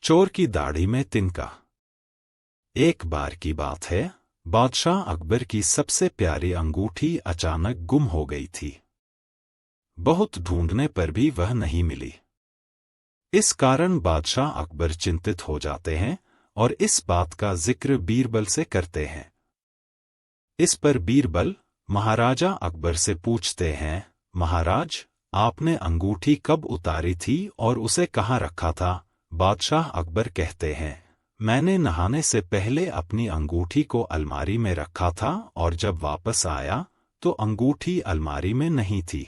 चोर की दाढ़ी में तिनका। एक बार की बात है, बादशाह अकबर की सबसे प्यारी अंगूठी अचानक गुम हो गई थी। बहुत ढूंढने पर भी वह नहीं मिली। इस कारण बादशाह अकबर चिंतित हो जाते हैं और इस बात का जिक्र बीरबल से करते हैं। इस पर बीरबल महाराजा अकबर से पूछते हैं, महाराज, आपने अंगूठी कब उतारी थी और उसे कहाँ रखा था? बादशाह अकबर कहते हैं, मैंने नहाने से पहले अपनी अंगूठी को अलमारी में रखा था और जब वापस आया तो अंगूठी अलमारी में नहीं थी।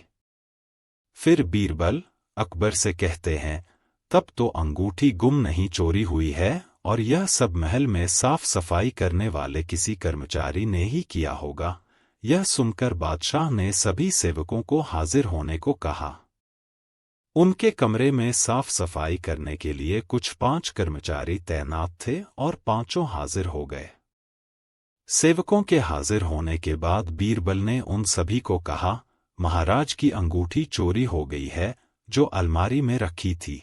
फिर बीरबल अकबर से कहते हैं, तब तो अंगूठी गुम नहीं चोरी हुई है और यह सब महल में साफ सफाई करने वाले किसी कर्मचारी ने ही किया होगा। यह सुनकर बादशाह ने सभी सेवकों को हाजिर होने को कहा। उनके कमरे में साफ सफाई करने के लिए कुछ 5 कर्मचारी तैनात थे और पांचों हाजिर हो गए। सेवकों के हाजिर होने के बाद बीरबल ने उन सभी को कहा, महाराज की अंगूठी चोरी हो गई है जो अलमारी में रखी थी।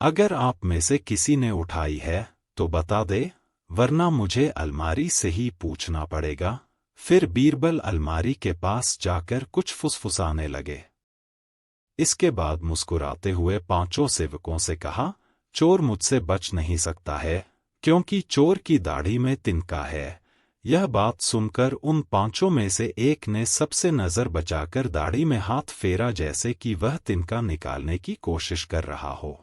अगर आप में से किसी ने उठाई है तो बता दे, वरना मुझे अलमारी से ही पूछना पड़ेगा। फिर बीरबल अलमारी के पास जाकर कुछ फुसफुसाने लगे। इसके बाद मुस्कुराते हुए पांचों सेवकों से कहा, चोर मुझसे बच नहीं सकता है क्योंकि चोर की दाढ़ी में तिनका है। यह बात सुनकर उन पांचों में से एक ने सबसे नजर बचाकर दाढ़ी में हाथ फेरा जैसे कि वह तिनका निकालने की कोशिश कर रहा हो।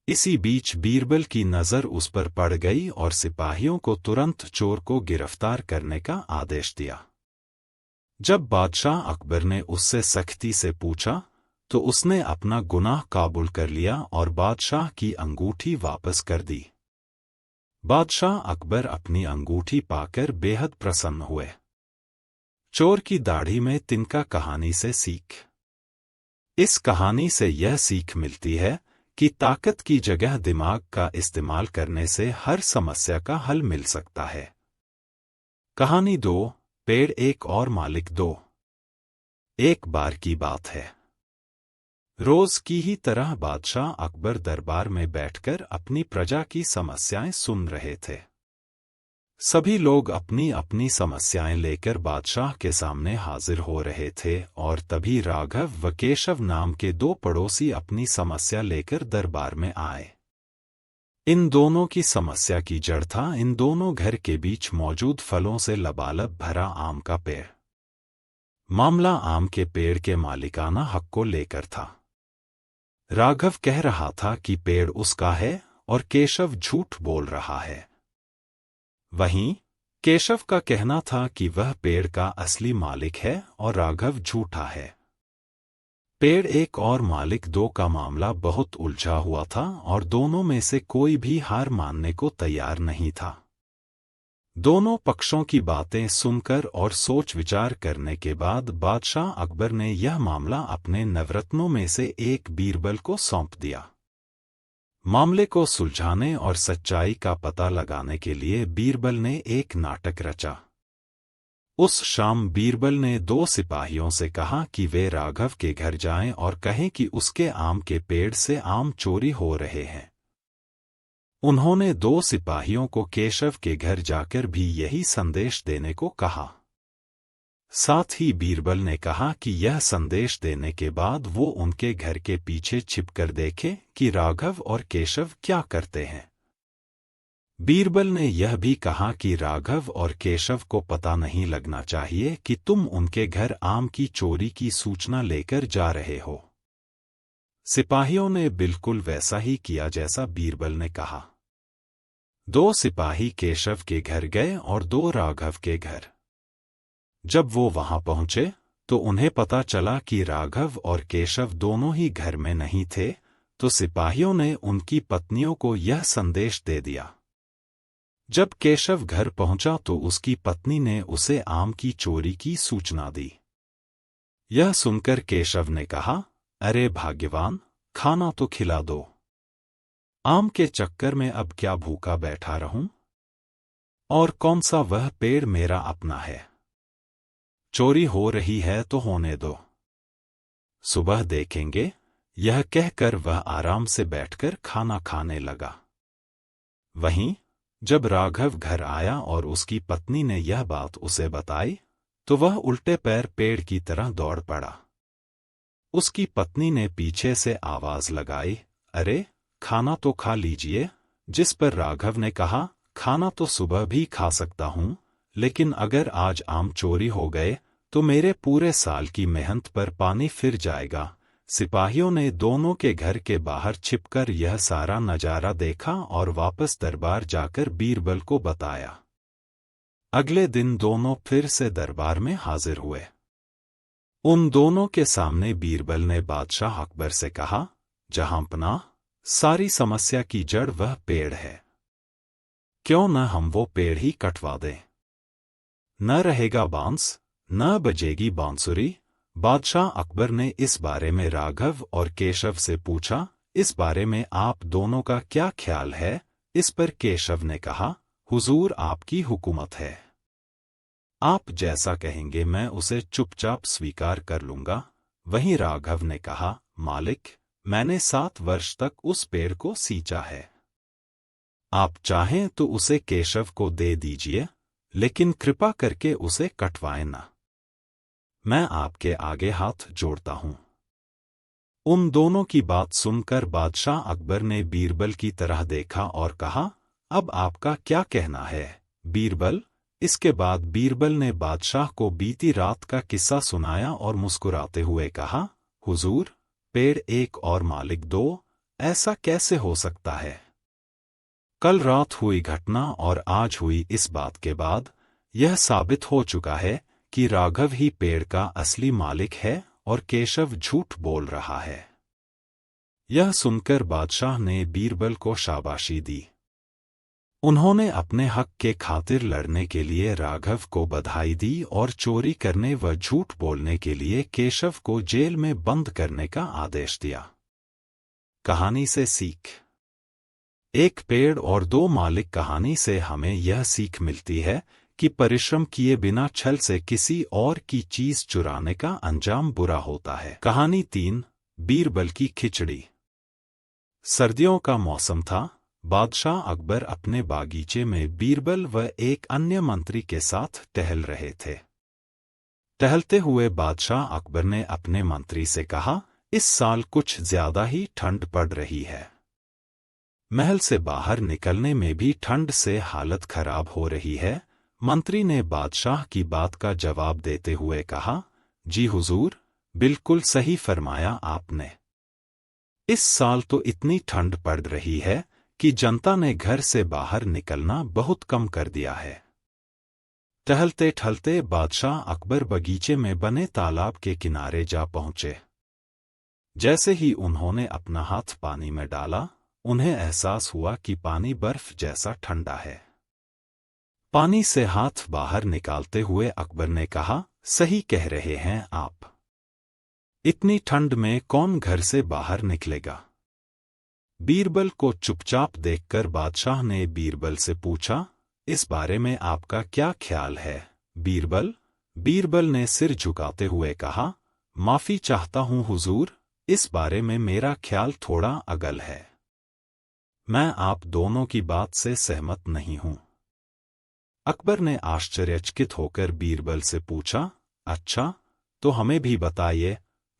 इसी बीच बीरबल की नजर उस पर पड़ गई और सिपाहियों को तुरंत चोर को गिरफ्तार करने का आदेश दिया। जब बादशाह अकबर ने उससे सख्ती से पूछा तो उसने अपना गुनाह काबुल कर लिया और बादशाह की अंगूठी वापस कर दी। बादशाह अकबर अपनी अंगूठी पाकर बेहद प्रसन्न हुए। चोर की दाढ़ी में तिनका कहानी से सीख। इस कहानी से यह सीख मिलती है कि ताकत की जगह दिमाग का इस्तेमाल करने से हर समस्या का हल मिल सकता है। कहानी 2, पेड़ एक और मालिक 2। एक बार की बात है, रोज की ही तरह बादशाह अकबर दरबार में बैठकर अपनी प्रजा की समस्याएं सुन रहे थे। सभी लोग अपनी अपनी समस्याएं लेकर बादशाह के सामने हाजिर हो रहे थे और तभी राघव व केशव नाम के 2 पड़ोसी अपनी समस्या लेकर दरबार में आए। इन दोनों की समस्या की जड़ था इन दोनों घर के बीच मौजूद फलों से लबालब भरा आम का पेड़। मामला आम के पेड़ के मालिकाना हक को लेकर था। राघव कह रहा था कि पेड़ उसका है और केशव झूठ बोल रहा है। वहीं केशव का कहना था कि वह पेड़ का असली मालिक है और राघव झूठा है। पेड़ एक और मालिक 2 का मामला बहुत उलझा हुआ था और दोनों में से कोई भी हार मानने को तैयार नहीं था। दोनों पक्षों की बातें सुनकर और सोच विचार करने के बाद बादशाह अकबर ने यह मामला अपने नवरत्नों में से एक बीरबल को सौंप दिया। मामले को सुलझाने और सच्चाई का पता लगाने के लिए बीरबल ने एक नाटक रचा। उस शाम बीरबल ने 2 सिपाहियों से कहा कि वे राघव के घर जाएं और कहें कि उसके आम के पेड़ से आम चोरी हो रहे हैं। उन्होंने 2 सिपाहियों को केशव के घर जाकर भी यही संदेश देने को कहा। साथ ही बीरबल ने कहा कि यह संदेश देने के बाद वो उनके घर के पीछे छिपकर देखे कि राघव और केशव क्या करते हैं। बीरबल ने यह भी कहा कि राघव और केशव को पता नहीं लगना चाहिए कि तुम उनके घर आम की चोरी की सूचना लेकर जा रहे हो। सिपाहियों ने बिल्कुल वैसा ही किया जैसा बीरबल ने कहा। 2 सिपाही केशव के घर गए और 2 राघव के घर। जब वो वहां पहुंचे तो उन्हें पता चला कि राघव और केशव दोनों ही घर में नहीं थे, तो सिपाहियों ने उनकी पत्नियों को यह संदेश दे दिया। जब केशव घर पहुंचा तो उसकी पत्नी ने उसे आम की चोरी की सूचना दी। यह सुनकर केशव ने कहा, अरे भाग्यवान, खाना तो खिला दो। आम के चक्कर में अब क्या भूखा बैठा रहूं? और कौन सा वह पेड़ मेरा अपना है? चोरी हो रही है तो होने दो, सुबह देखेंगे। यह कहकर वह आराम से बैठकर खाना खाने लगा। वहीं जब राघव घर आया और उसकी पत्नी ने यह बात उसे बताई तो वह उल्टे पैर पेड़ की तरह दौड़ पड़ा। उसकी पत्नी ने पीछे से आवाज लगाई, अरे खाना तो खा लीजिए। जिस पर राघव ने कहा, खाना तो सुबह भी खा सकता हूं, लेकिन अगर आज आम चोरी हो गए तो मेरे पूरे साल की मेहनत पर पानी फिर जाएगा। सिपाहियों ने दोनों के घर के बाहर छिपकर यह सारा नजारा देखा और वापस दरबार जाकर बीरबल को बताया। अगले दिन दोनों फिर से दरबार में हाजिर हुए। उन दोनों के सामने बीरबल ने बादशाह अकबर से कहा, जहांपनाह, सारी समस्या की जड़ वह पेड़ है। क्यों न हम वो पेड़ ही कटवा दें? न रहेगा बांस, न बजेगी बांसुरी। बादशाह अकबर ने इस बारे में राघव और केशव से पूछा, इस बारे में आप दोनों का क्या ख्याल है? इस पर केशव ने कहा, हुजूर आपकी हुकूमत है, आप जैसा कहेंगे मैं उसे चुपचाप स्वीकार कर लूंगा। वहीं राघव ने कहा, मालिक, मैंने 7 वर्ष तक उस पेड़ को सींचा है, आप चाहें तो उसे केशव को दे दीजिए, लेकिन कृपा करके उसे कटवाएं ना। मैं आपके आगे हाथ जोड़ता हूं। उन दोनों की बात सुनकर बादशाह अकबर ने बीरबल की तरह देखा और कहा, अब आपका क्या कहना है बीरबल? इसके बाद बीरबल ने बादशाह को बीती रात का किस्सा सुनाया और मुस्कुराते हुए कहा, हुजूर, पेड़ एक और मालिक 2, ऐसा कैसे हो सकता है? कल रात हुई घटना और आज हुई इस बात के बाद यह साबित हो चुका है कि राघव ही पेड़ का असली मालिक है और केशव झूठ बोल रहा है। यह सुनकर बादशाह ने बीरबल को शाबाशी दी। उन्होंने अपने हक के खातिर लड़ने के लिए राघव को बधाई दी और चोरी करने व झूठ बोलने के लिए केशव को जेल में बंद करने का आदेश दिया। कहानी से सीख। एक पेड़ और 2 मालिक कहानी से हमें यह सीख मिलती है कि परिश्रम किए बिना छल से किसी और की चीज चुराने का अंजाम बुरा होता है। कहानी 3, बीरबल की खिचड़ी। सर्दियों का मौसम था। बादशाह अकबर अपने बागीचे में बीरबल व एक अन्य मंत्री के साथ टहल रहे थे। टहलते हुए बादशाह अकबर ने अपने मंत्री से कहा, इस साल कुछ ज्यादा ही ठंड पड़ रही है। महल से बाहर निकलने में भी ठंड से हालत खराब हो रही है। मंत्री ने बादशाह की बात का जवाब देते हुए कहा, जी हुजूर, बिल्कुल सही फरमाया आपने। इस साल तो इतनी ठंड पड़ रही है कि जनता ने घर से बाहर निकलना बहुत कम कर दिया है। टहलते टहलते बादशाह अकबर बगीचे में बने तालाब के किनारे जा पहुंचे। जैसे ही उन्होंने अपना हाथ पानी में डाला, उन्हें एहसास हुआ कि पानी बर्फ जैसा ठंडा है। पानी से हाथ बाहर निकालते हुए अकबर ने कहा, सही कह रहे हैं आप। इतनी ठंड में कौन घर से बाहर निकलेगा? बीरबल को चुपचाप देखकर बादशाह ने बीरबल से पूछा, इस बारे में आपका क्या ख्याल है बीरबल? बीरबल ने सिर झुकाते हुए कहा, माफी चाहता हूं हुजूर, इस बारे में मेरा ख्याल थोड़ा अगल है। मैं आप दोनों की बात से सहमत नहीं हूं। अकबर ने आश्चर्यचकित होकर बीरबल से पूछा, अच्छा, तो हमें भी बताइए,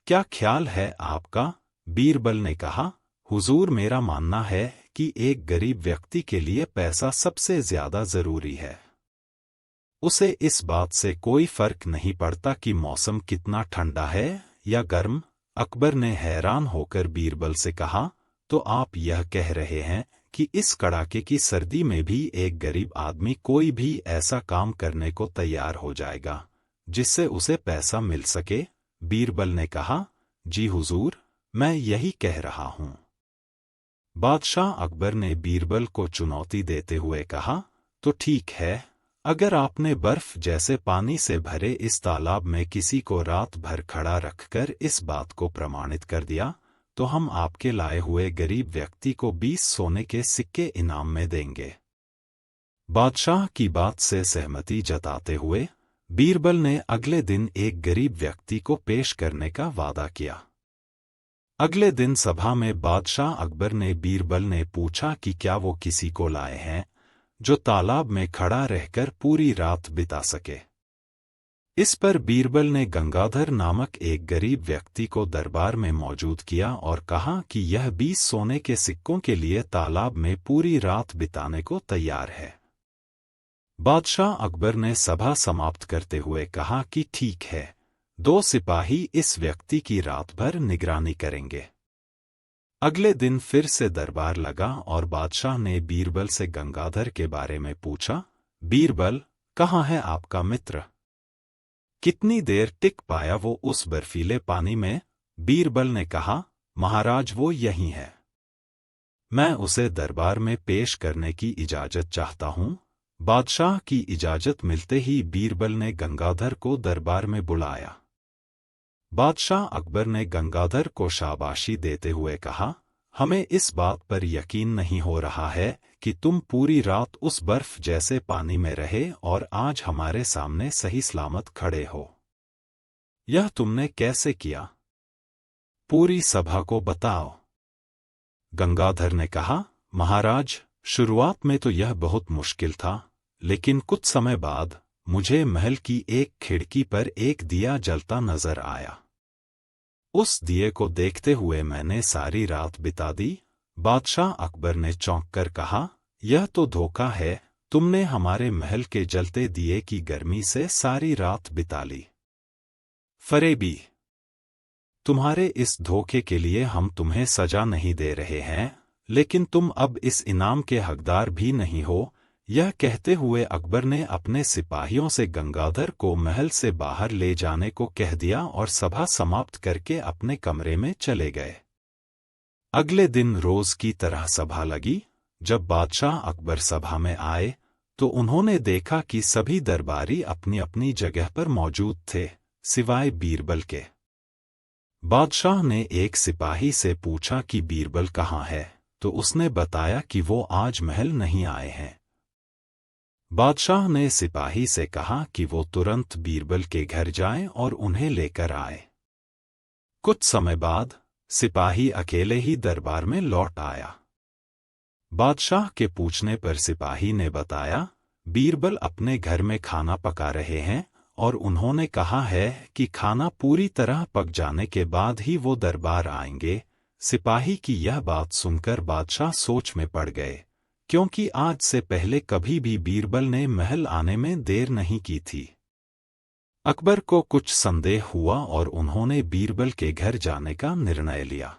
क्या ख्याल है आपका? बीरबल ने कहा, हुजूर, मेरा मानना है कि एक गरीब व्यक्ति के लिए पैसा सबसे ज्यादा जरूरी है। उसे इस बात से कोई फर्क नहीं पड़ता कि मौसम कितना ठंडा है या गर्म। अकबर ने हैरान होकर बीरबल से कहा, तो आप यह कह रहे हैं कि इस कड़ाके की सर्दी में भी एक गरीब आदमी कोई भी ऐसा काम करने को तैयार हो जाएगा जिससे उसे पैसा मिल सके? बीरबल ने कहा, जी हुजूर, मैं यही कह रहा हूं। बादशाह अकबर ने बीरबल को चुनौती देते हुए कहा, तो ठीक है, अगर आपने बर्फ जैसे पानी से भरे इस तालाब में किसी को रात भर खड़ा रखकर इस बात को प्रमाणित कर दिया, तो हम आपके लाए हुए गरीब व्यक्ति को 20 सोने के सिक्के इनाम में देंगे। बादशाह की बात से सहमति जताते हुए बीरबल ने अगले दिन एक गरीब व्यक्ति को पेश करने का वादा किया। अगले दिन सभा में बादशाह अकबर ने बीरबल ने पूछा कि क्या वो किसी को लाए हैं जो तालाब में खड़ा रहकर पूरी रात बिता सके। इस पर बीरबल ने गंगाधर नामक एक गरीब व्यक्ति को दरबार में मौजूद किया और कहा कि यह 20 सोने के सिक्कों के लिए तालाब में पूरी रात बिताने को तैयार है। बादशाह अकबर ने सभा समाप्त करते हुए कहा कि ठीक है, 2 सिपाही इस व्यक्ति की रात भर निगरानी करेंगे। अगले दिन फिर से दरबार लगा और बादशाह ने बीरबल से गंगाधर के बारे में पूछा, बीरबल, कहाँ है आपका मित्र? कितनी देर टिक पाया वो उस बर्फीले पानी में? बीरबल ने कहा, महाराज वो यही है। मैं उसे दरबार में पेश करने की इजाजत चाहता हूँ। बादशाह की इजाजत मिलते ही बीरबल ने गंगाधर को दरबार में बुलाया। बादशाह अकबर ने गंगाधर को शाबाशी देते हुए कहा, हमें इस बात पर यकीन नहीं हो रहा है कि तुम पूरी रात उस बर्फ जैसे पानी में रहे और आज हमारे सामने सही सलामत खड़े हो। यह तुमने कैसे किया? पूरी सभा को बताओ। गंगाधर ने कहा, महाराज, शुरुआत में तो यह बहुत मुश्किल था, लेकिन कुछ समय बाद मुझे महल की एक खिड़की पर एक दिया जलता नजर आया। उस दिए को देखते हुए मैंने सारी रात बिता दी। बादशाह अकबर ने चौंक कर कहा, यह तो धोखा है, तुमने हमारे महल के जलते दिए की गर्मी से सारी रात बिता ली। फरेबी! तुम्हारे इस धोखे के लिए हम तुम्हें सजा नहीं दे रहे हैं, लेकिन तुम अब इस इनाम के हकदार भी नहीं हो। यह कहते हुए अकबर ने अपने सिपाहियों से गंगाधर को महल से बाहर ले जाने को कह दिया और सभा समाप्त करके अपने कमरे में चले गए। अगले दिन रोज की तरह सभा लगी। जब बादशाह अकबर सभा में आए तो उन्होंने देखा कि सभी दरबारी अपनी अपनी जगह पर मौजूद थे, सिवाय बीरबल के। बादशाह ने एक सिपाही से पूछा कि बीरबल कहाँ है, तो उसने बताया कि वो आज महल नहीं आए हैं। बादशाह ने सिपाही से कहा कि वो तुरंत बीरबल के घर जाएं और उन्हें लेकर आए। कुछ समय बाद सिपाही अकेले ही दरबार में लौट आया। बादशाह के पूछने पर सिपाही ने बताया, बीरबल अपने घर में खाना पका रहे हैं और उन्होंने कहा है कि खाना पूरी तरह पक जाने के बाद ही वो दरबार आएंगे। सिपाही की यह बात सुनकर बादशाह सोच में पड़ गए, क्योंकि आज से पहले कभी भी बीरबल ने महल आने में देर नहीं की थी। अकबर को कुछ संदेह हुआ और उन्होंने बीरबल के घर जाने का निर्णय लिया।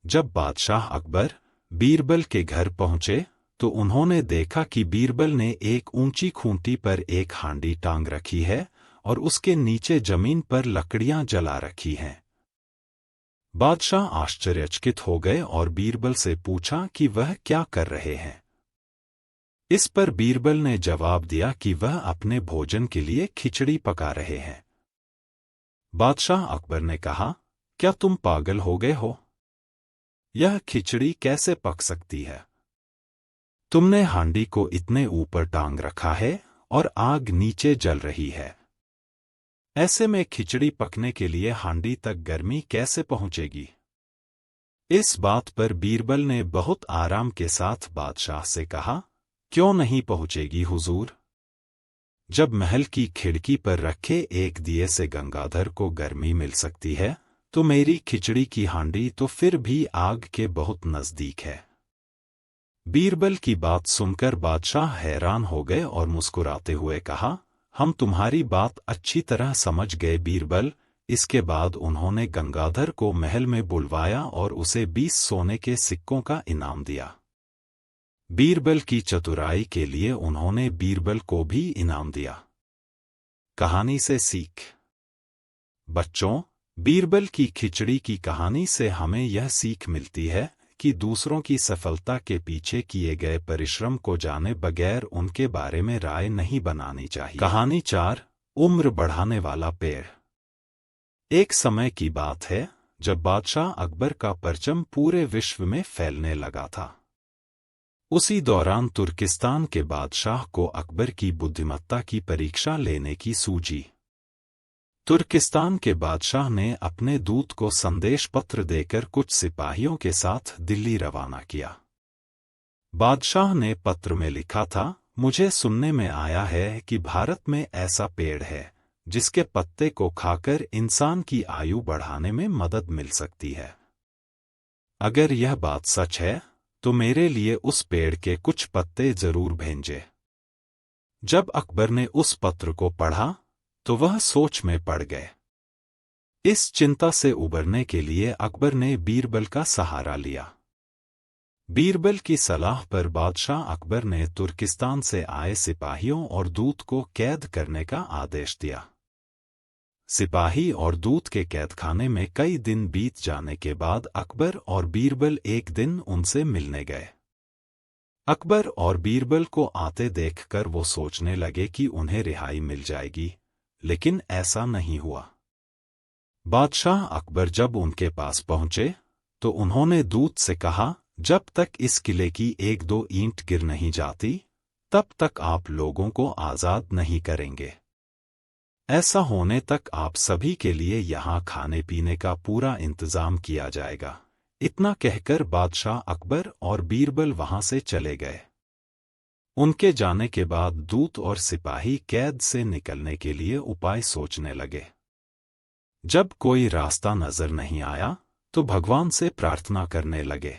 जब बादशाह अकबर बीरबल के घर पहुंचे तो उन्होंने देखा कि बीरबल ने एक ऊंची खूंटी पर एक हांडी टांग रखी है और उसके नीचे जमीन पर लकड़ियां जला रखी हैं। बादशाह आश्चर्यचकित हो गए और बीरबल से पूछा कि वह क्या कर रहे हैं। इस पर बीरबल ने जवाब दिया कि वह अपने भोजन के लिए खिचड़ी पका रहे हैं। बादशाह अकबर ने कहा, क्या तुम पागल हो गए हो? यह खिचड़ी कैसे पक सकती है? तुमने हांडी को इतने ऊपर टांग रखा है और आग नीचे जल रही है। ऐसे में खिचड़ी पकने के लिए हांडी तक गर्मी कैसे पहुंचेगी? इस बात पर बीरबल ने बहुत आराम के साथ बादशाह से कहा, क्यों नहीं पहुंचेगी हुजूर? जब महल की खिड़की पर रखे एक दिए से गंगाधर को गर्मी मिल सकती है, तो मेरी खिचड़ी की हांडी तो फिर भी आग के बहुत नजदीक है। बीरबल की बात सुनकर बादशाह हैरान हो गए और मुस्कुराते हुए कहा, हम तुम्हारी बात अच्छी तरह समझ गए बीरबल। इसके बाद उन्होंने गंगाधर को महल में बुलवाया और उसे 20 सोने के सिक्कों का इनाम दिया। बीरबल की चतुराई के लिए उन्होंने बीरबल को भी इनाम दिया। कहानी से सीख। बच्चों, बीरबल की खिचड़ी की कहानी से हमें यह सीख मिलती है कि दूसरों की सफलता के पीछे किए गए परिश्रम को जाने बगैर उनके बारे में राय नहीं बनानी चाहिए। कहानी 4, उम्र बढ़ाने वाला पेड़। एक समय की बात है जब बादशाह अकबर का परचम पूरे विश्व में फैलने लगा था। उसी दौरान तुर्किस्तान के बादशाह को अकबर की बुद्धिमत्ता की परीक्षा लेने की सूझी। तुर्किस्तान के बादशाह ने अपने दूत को संदेश पत्र देकर कुछ सिपाहियों के साथ दिल्ली रवाना किया। बादशाह ने पत्र में लिखा था, मुझे सुनने में आया है कि भारत में ऐसा पेड़ है जिसके पत्ते को खाकर इंसान की आयु बढ़ाने में मदद मिल सकती है। अगर यह बात सच है तो मेरे लिए उस पेड़ के कुछ पत्ते जरूर भेजें। जब अकबर ने उस पत्र को पढ़ा तो वह सोच में पड़ गए। इस चिंता से उबरने के लिए अकबर ने बीरबल का सहारा लिया। बीरबल की सलाह पर बादशाह अकबर ने तुर्किस्तान से आए सिपाहियों और दूत को कैद करने का आदेश दिया। सिपाही और दूत के कैदखाने में कई दिन बीत जाने के बाद अकबर और बीरबल एक दिन उनसे मिलने गए। अकबर और बीरबल को आते देखकर वो सोचने लगे कि उन्हें रिहाई मिल जाएगी, लेकिन ऐसा नहीं हुआ। बादशाह अकबर जब उनके पास पहुंचे तो उन्होंने दूत से कहा, जब तक इस किले की एक दो ईंट गिर नहीं जाती तब तक आप लोगों को आजाद नहीं करेंगे। ऐसा होने तक आप सभी के लिए यहाँ खाने पीने का पूरा इंतजाम किया जाएगा। इतना कहकर बादशाह अकबर और बीरबल वहां से चले गए। उनके जाने के बाद दूत और सिपाही कैद से निकलने के लिए उपाय सोचने लगे। जब कोई रास्ता नजर नहीं आया तो भगवान से प्रार्थना करने लगे।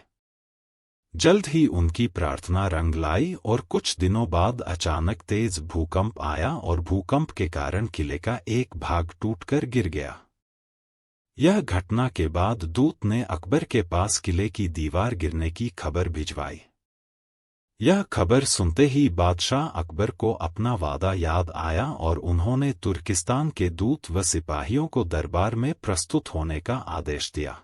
जल्द ही उनकी प्रार्थना रंग लाई और कुछ दिनों बाद अचानक तेज भूकंप आया और भूकंप के कारण किले का एक भाग टूटकर गिर गया। यह घटना के बाद दूत ने अकबर के पास किले की दीवार गिरने की खबर भिजवाई। यह खबर सुनते ही बादशाह अकबर को अपना वादा याद आया और उन्होंने तुर्किस्तान के दूत व सिपाहियों को दरबार में प्रस्तुत होने का आदेश दिया।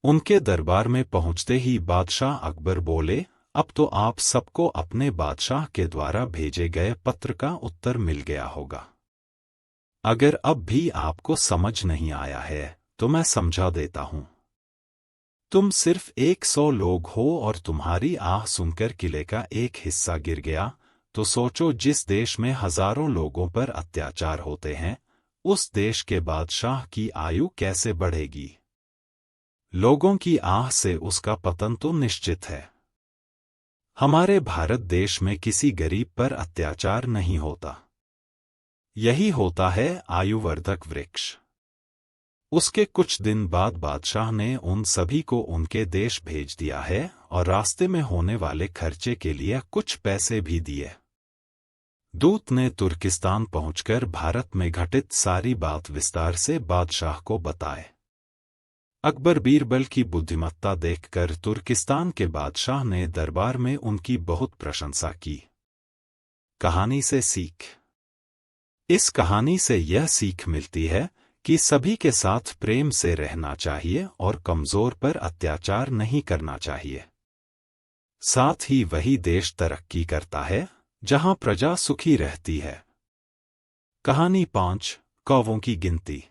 उनके दरबार में पहुंचते ही बादशाह अकबर बोले, अब तो आप सबको अपने बादशाह के द्वारा भेजे गए पत्र का उत्तर मिल गया होगा। अगर अब भी आपको समझ नहीं आया है तो मैं समझा देता हूं। तुम सिर्फ 100 लोग हो और तुम्हारी आह सुनकर किले का एक हिस्सा गिर गया, तो सोचो जिस देश में हजारों लोगों पर अत्याचार होते हैं, उस देश के बादशाह की आयु कैसे बढ़ेगी। लोगों की आह से उसका पतन तो निश्चित है। हमारे भारत देश में किसी गरीब पर अत्याचार नहीं होता। यही होता है आयुवर्धक वृक्ष। उसके कुछ दिन बाद बादशाह ने उन सभी को उनके देश भेज दिया है और रास्ते में होने वाले खर्चे के लिए कुछ पैसे भी दिए। दूत ने तुर्किस्तान पहुंचकर भारत में घटित सारी बात विस्तार से बादशाह को बताए। अकबर बीरबल की बुद्धिमत्ता देखकर तुर्किस्तान के बादशाह ने दरबार में उनकी बहुत प्रशंसा की। कहानी से सीख। इस कहानी से यह सीख मिलती है कि सभी के साथ प्रेम से रहना चाहिए और कमजोर पर अत्याचार नहीं करना चाहिए। साथ ही वही देश तरक्की करता है जहां प्रजा सुखी रहती है। कहानी 5, कौवों की गिनती।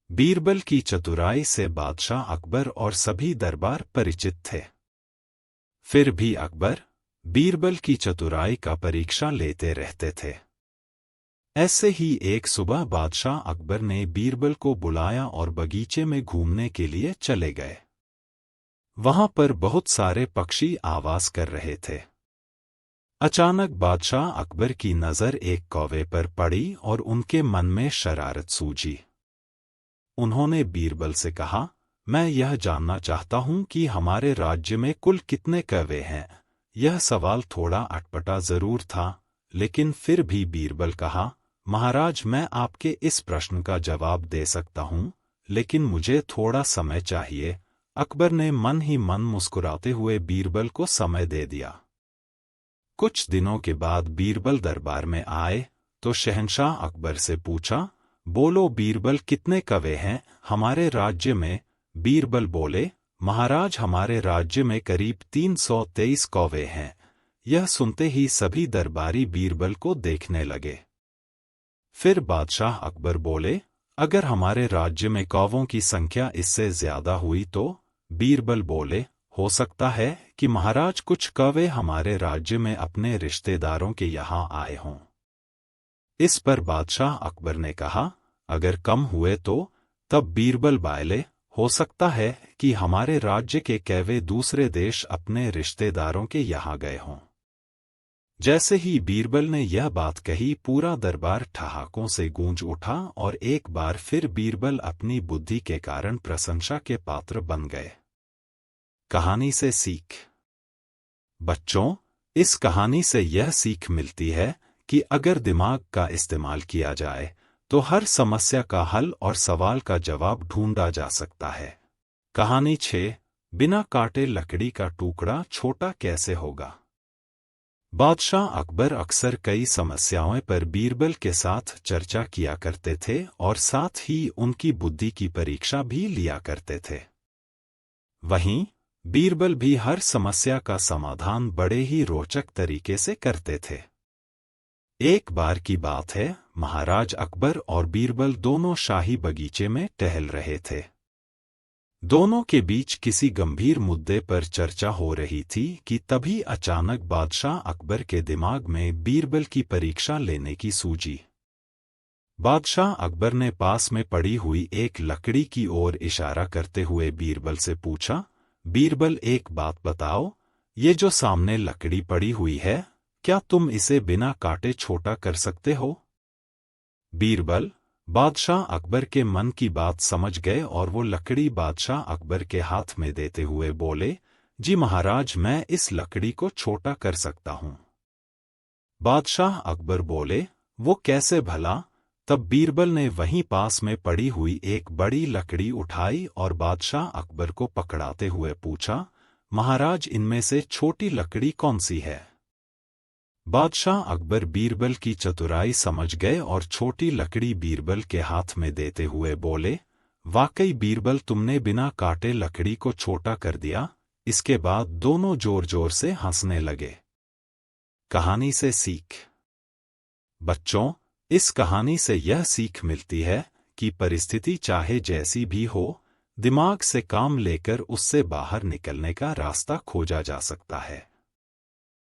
बीरबल की चतुराई से बादशाह अकबर और सभी दरबार परिचित थे। फिर भी अकबर बीरबल की चतुराई का परीक्षा लेते रहते थे। ऐसे ही एक सुबह बादशाह अकबर ने बीरबल को बुलाया और बगीचे में घूमने के लिए चले गए। वहां पर बहुत सारे पक्षी आवाज कर रहे थे। अचानक बादशाह अकबर की नजर एक कौवे पर पड़ी और उनके मन में शरारत सूझी। उन्होंने बीरबल से कहा, मैं यह जानना चाहता हूं कि हमारे राज्य में कुल कितने कौवे हैं। यह सवाल थोड़ा अटपटा जरूर था, लेकिन फिर भी बीरबल कहा, महाराज मैं आपके इस प्रश्न का जवाब दे सकता हूं, लेकिन मुझे थोड़ा समय चाहिए। अकबर ने मन ही मन मुस्कुराते हुए बीरबल को समय दे दिया। कुछ दिनों के बाद बीरबल दरबार में आए तो शहंशाह अकबर से पूछा, बोलो बीरबल कितने कौवे हैं हमारे राज्य में। बीरबल बोले, महाराज हमारे राज्य में करीब 323 कौवे हैं। यह सुनते ही सभी दरबारी बीरबल को देखने लगे। फिर बादशाह अकबर बोले, अगर हमारे राज्य में कौवों की संख्या इससे ज्यादा हुई तो। बीरबल बोले, हो सकता है कि महाराज कुछ कौवे हमारे राज्य में अपने रिश्तेदारों के यहाँ आए हों। इस पर बादशाह अकबर ने कहा, अगर कम हुए तो तब बीरबल बोले, हो सकता है कि हमारे राज्य के कैवे दूसरे देश अपने रिश्तेदारों के यहाँ गए हों। जैसे ही बीरबल ने यह बात कही, पूरा दरबार ठहाकों से गूंज उठा और एक बार फिर बीरबल अपनी बुद्धि के कारण प्रशंसा के पात्र बन गए। कहानी से सीख। बच्चों, इस कहानी से यह सीख मिलती है कि अगर दिमाग का इस्तेमाल किया जाए तो हर समस्या का हल और सवाल का जवाब ढूंढा जा सकता है। कहानी 6, बिना काटे लकड़ी का टुकड़ा छोटा कैसे होगा। बादशाह अकबर अक्सर कई समस्याओं पर बीरबल के साथ चर्चा किया करते थे और साथ ही उनकी बुद्धि की परीक्षा भी लिया करते थे। वहीं बीरबल भी हर समस्या का समाधान बड़े ही रोचक तरीके से करते थे। एक बार की बात है, महाराज अकबर और बीरबल दोनों शाही बगीचे में टहल रहे थे। दोनों के बीच किसी गंभीर मुद्दे पर चर्चा हो रही थी कि तभी अचानक बादशाह अकबर के दिमाग में बीरबल की परीक्षा लेने की सूझी। बादशाह अकबर ने पास में पड़ी हुई एक लकड़ी की ओर इशारा करते हुए बीरबल से पूछा, बीरबल एक बात बताओ, ये जो सामने लकड़ी पड़ी हुई है, क्या तुम इसे बिना काटे छोटा कर सकते हो? बीरबल बादशाह अकबर के मन की बात समझ गए और वो लकड़ी बादशाह अकबर के हाथ में देते हुए बोले, जी महाराज, मैं इस लकड़ी को छोटा कर सकता हूँ। बादशाह अकबर बोले, वो कैसे भला? तब बीरबल ने वहीं पास में पड़ी हुई एक बड़ी लकड़ी उठाई और बादशाह अकबर को पकड़ाते हुए पूछा, महाराज, इनमें से छोटी लकड़ी कौन सी है? बादशाह अकबर बीरबल की चतुराई समझ गए और छोटी लकड़ी बीरबल के हाथ में देते हुए बोले, वाकई बीरबल, तुमने बिना काटे लकड़ी को छोटा कर दिया। इसके बाद दोनों जोर जोर से हंसने लगे। कहानी से सीख। बच्चों, इस कहानी से यह सीख मिलती है कि परिस्थिति चाहे जैसी भी हो, दिमाग से काम लेकर उससे बाहर निकलने का रास्ता खोजा जा सकता है।